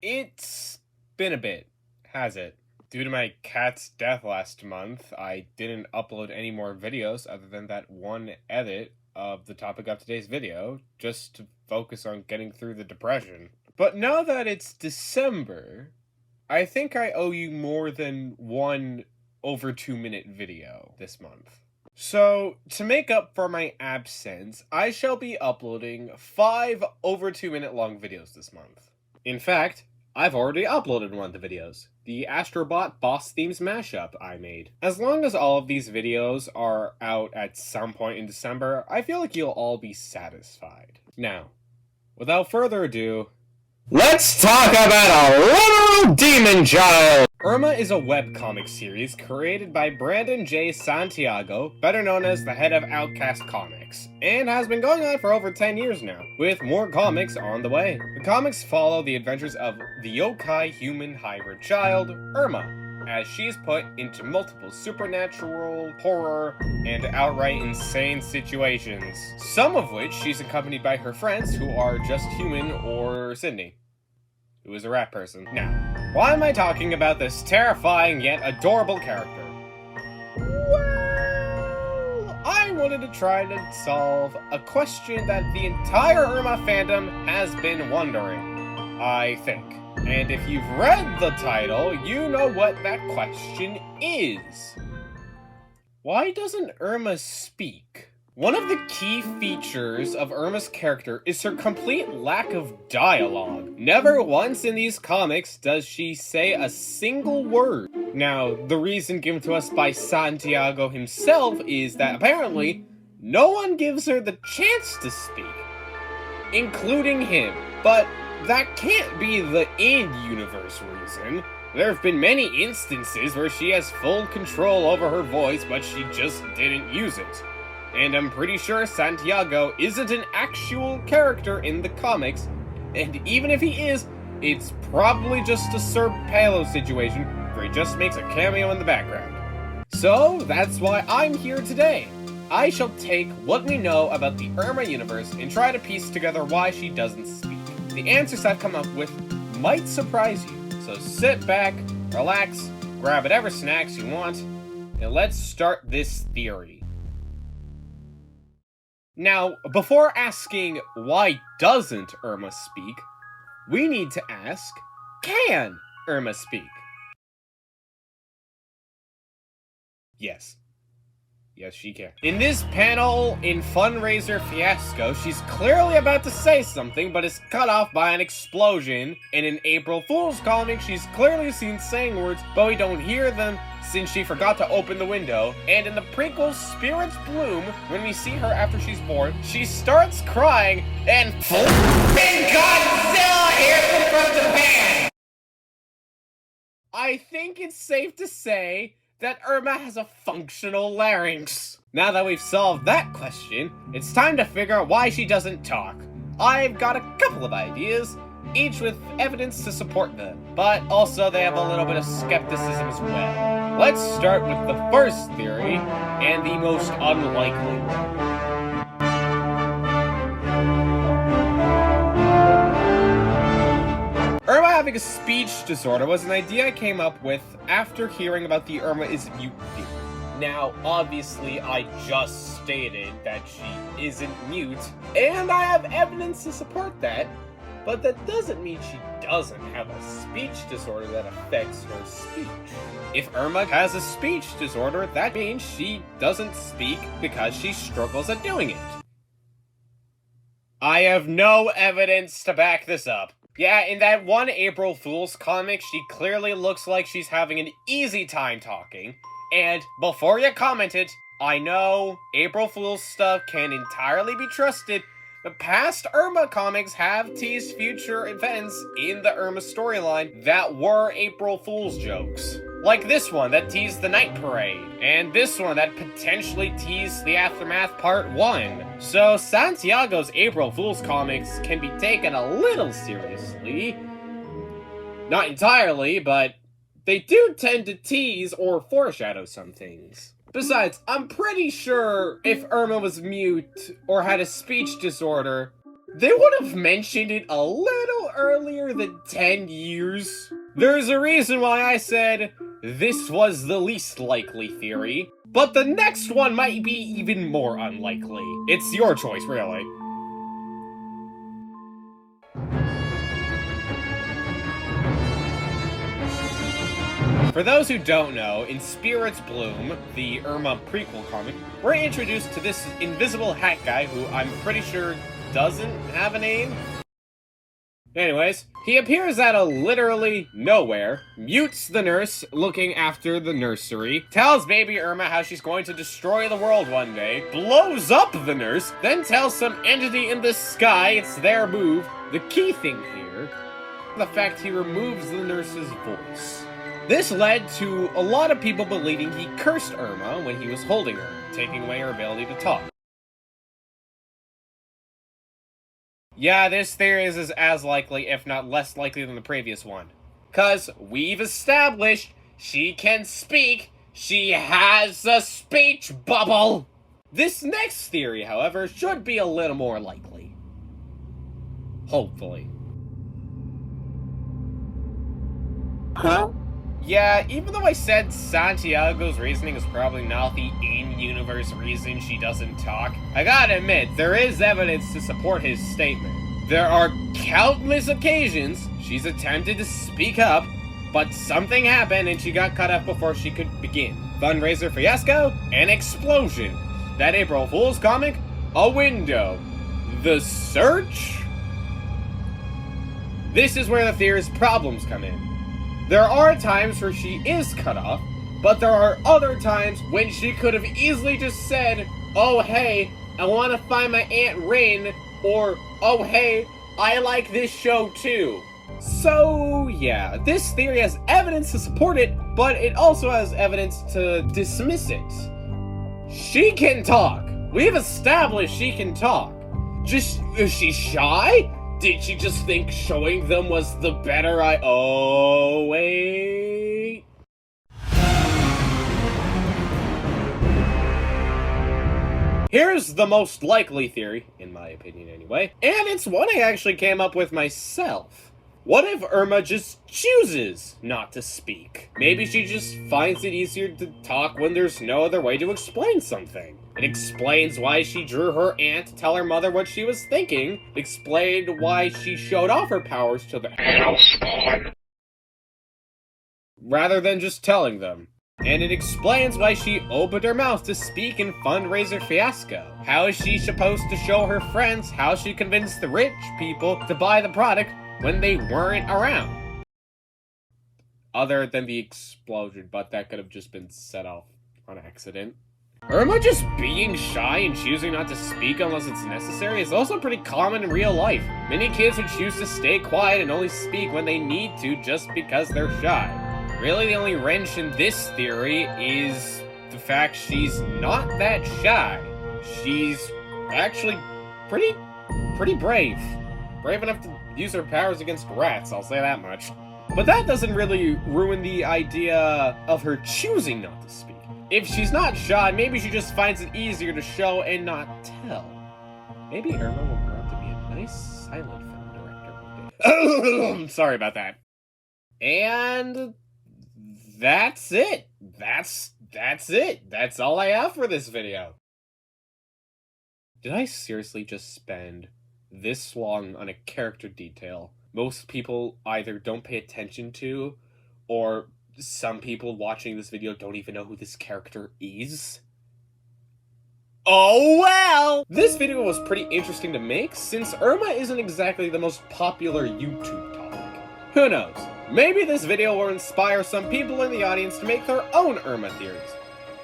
It's been a bit, has it? Due to my cat's death last month, I didn't upload any more videos other than that one edit of the topic of today's video, just to focus on getting through the depression. But now that it's December, I think I owe you more than one over 2-minute video this month. So, to make up for my absence, I shall be uploading 5 over 2-minute long videos this month. In fact, I've already uploaded one of the videos, the Astrobot Boss Themes mashup I made. As long as all of these videos are out at some point in December, I feel like you'll all be satisfied. Now, without further ado, let's talk about a literal demon child! Erma is a webcomic series created by Brandon J. Santiago, better known as the head of Outcast Comics, and has been going on for over 10 years now, with more comics on the way. The comics follow the adventures of the yokai human hybrid child, Erma, as she's put into multiple supernatural, horror, and outright insane situations, some of which she's accompanied by her friends who are just human or Sydney, who is a rat person. Now, why am I talking about this terrifying yet adorable character? Well, I wanted to try to solve a question that the entire Erma fandom has been wondering, I think. And if you've read the title, you know what that question is. Why doesn't Erma speak? One of the key features of Erma's character is her complete lack of dialogue. Never once in these comics does she say a single word. Now, the reason given to us by Santiago himself is that apparently no one gives her the chance to speak, including him. But that can't be the in-universe reason. There have been many instances where she has full control over her voice, but she just didn't use it. And I'm pretty sure Santiago isn't an actual character in the comics, and even if he is, it's probably just a Sir Palo situation where he just makes a cameo in the background. So, that's why I'm here today. I shall take what we know about the Erma universe and try to piece together why she doesn't speak. The answers I've come up with might surprise you, so sit back, relax, grab whatever snacks you want, and let's start this theory. Now, before asking why doesn't Erma speak, we need to ask, can Erma speak? Yes. Yes, she can. In this panel, in Fundraiser Fiasco, she's clearly about to say something, but is cut off by an explosion. And in April Fool's comic, she's clearly seen saying words, but we don't hear them since she forgot to open the window. And in the prequel Spirits Bloom, when we see her after she's born, she starts crying, and f***ing Godzilla here from Japan! I think it's safe to say that Erma has a functional larynx. Now that we've solved that question, it's time to figure out why she doesn't talk. I've got a couple of ideas, each with evidence to support them, but also they have a little bit of skepticism as well. Let's start with the first theory, and the most unlikely one. Erma having a speech disorder was an idea I came up with after hearing about the Erma is mute theory. Now, obviously, I just stated that she isn't mute, and I have evidence to support that, but that doesn't mean she doesn't have a speech disorder that affects her speech. If Erma has a speech disorder, that means she doesn't speak because she struggles at doing it. I have no evidence to back this up. Yeah, in that one April Fool's comic, she clearly looks like she's having an easy time talking. And before you comment it, I know April Fool's stuff can entirely be trusted, but past Erma comics have teased future events in the Erma storyline that were April Fool's jokes. Like this one that teased the Night Parade, and this one that potentially teased the Aftermath Part 1. So Santiago's April Fool's comics can be taken a little seriously. Not entirely, but they do tend to tease or foreshadow some things. Besides, I'm pretty sure if Erma was mute or had a speech disorder, they would have mentioned it a little earlier than 10 years? There's a reason why I said this was the least likely theory, but the next one might be even more unlikely. It's your choice, really. For those who don't know, in Spirits Bloom, the Erma prequel comic, we're introduced to this invisible hat guy who I'm pretty sure doesn't have a name. Anyways, he appears out of literally nowhere, mutes the nurse looking after the nursery, tells baby Erma how she's going to destroy the world one day, blows up the nurse, then tells some entity in the sky it's their move. The key thing here, the fact he removes the nurse's voice. This led to a lot of people believing he cursed Erma when he was holding her, taking away her ability to talk. Yeah, this theory is as likely, if not less likely than the previous one. 'Cause we've established she can speak, she has a speech bubble! This next theory, however, should be a little more likely. Hopefully. Huh? Yeah, even though I said Santiago's reasoning is probably not the in-universe reason she doesn't talk, I gotta admit, there is evidence to support his statement. There are countless occasions she's attempted to speak up, but something happened and she got cut off before she could begin. Fundraiser fiasco, an explosion. That April Fool's comic, a window. The search? This is where the theory's problems come in. There are times where she is cut off, but there are other times when she could have easily just said, "Oh hey, I want to find my Aunt Rin," or "Oh hey, I like this show too." So yeah, this theory has evidence to support it, but it also has evidence to dismiss it. She can talk. We've established she can talk. Is she shy? Did she just think showing them was the better Oh, wait. Here's the most likely theory, in my opinion anyway, and it's one I actually came up with myself. What if Erma just chooses not to speak? Maybe she just finds it easier to talk when there's no other way to explain something. It explains why she drew her aunt to tell her mother what she was thinking. It explained why she showed off her powers to the housepawn, rather than just telling them. And it explains why she opened her mouth to speak in Fundraiser Fiasco. How is she supposed to show her friends how she convinced the rich people to buy the product when they weren't around? Other than the explosion, but that could have just been set off on accident. Erma just being shy and choosing not to speak unless it's necessary is also pretty common in real life. Many kids would choose to stay quiet and only speak when they need to just because they're shy. Really, the only wrench in this theory is the fact she's not that shy. She's actually pretty brave. Brave enough to use her powers against rats, I'll say that much. But that doesn't really ruin the idea of her choosing not to speak. If she's not shy, maybe she just finds it easier to show and not tell. Maybe Erma will grow up to be a nice silent film director one day. Sorry about that. And that's it. That's it. That's all I have for this video. Did I seriously just spend this long on a character detail most people either don't pay attention to, or some people watching this video don't even know who this character is? Oh well! This video was pretty interesting to make, since Erma isn't exactly the most popular YouTube topic. Who knows? Maybe this video will inspire some people in the audience to make their own Erma theories.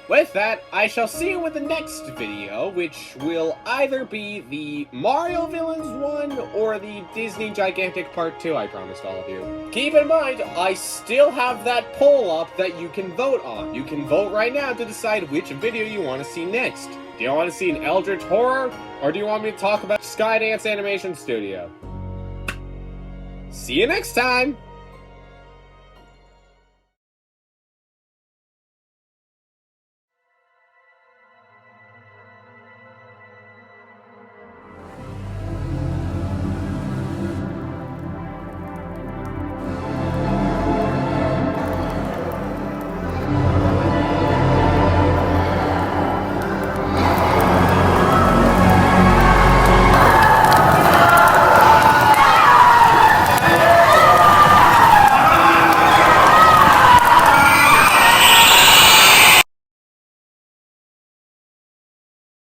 With that, I shall see you with the next video, which will either be the Mario Villains one or the Disney Gigantic Part 2 I promised all of you. Keep in mind, I still have that poll up that you can vote on. You can vote right now to decide which video you want to see next. Do you want to see an Eldritch Horror, or do you want me to talk about Skydance Animation Studio? See you next time!